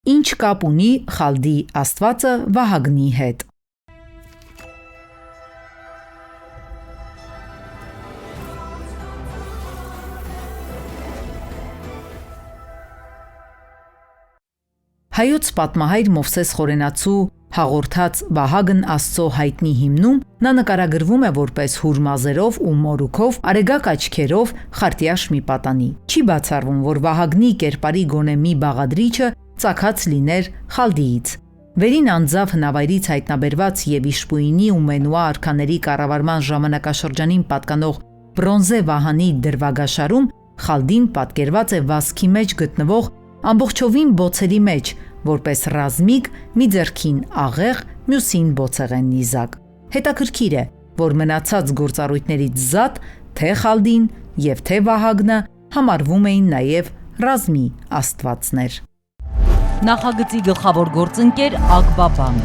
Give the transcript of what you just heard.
Ինչ կապ ունի Խալդի աստվածը Վահագնի հետ։ Հայոց պատմահայր Մովսես Խորենացու հաղորդած Վահագն Աստծո հայտնի հիմնում նա նկարագրվում է որպես հուր մազերով ու մորուքով, արեգակ աչքերով, խարտյաշ մի պատանի։ Չի բացառվում, որ Վահագնի կերպարի գոնե մի բաղադրիչը ծագած լիներ Խալդիից։ Վերին անձավ հնավայրից հայտնաբերված եւ Իշպույնի ու Մենուա արքաների կառավարման ժամանակաշրջանին պատկանող բրոնզե վահանի դրվագաշարում Խալդին պատկերված է վազքի մեջ գտնվող ամբողջովին բոցերի մեջ, որպես ռազմիկ, մի ձեռքին աղեղ, մյուսին բոցեղեն նիզակ։ Հետաքրքիր է, որ մնացած գործառույթներից զատ թե Խալդին եւ թե Վահագնը համարվում էին նաեւ ռազմի աստվածներ։ Նախագծի գլխավոր գործընկեր Ակբաբան։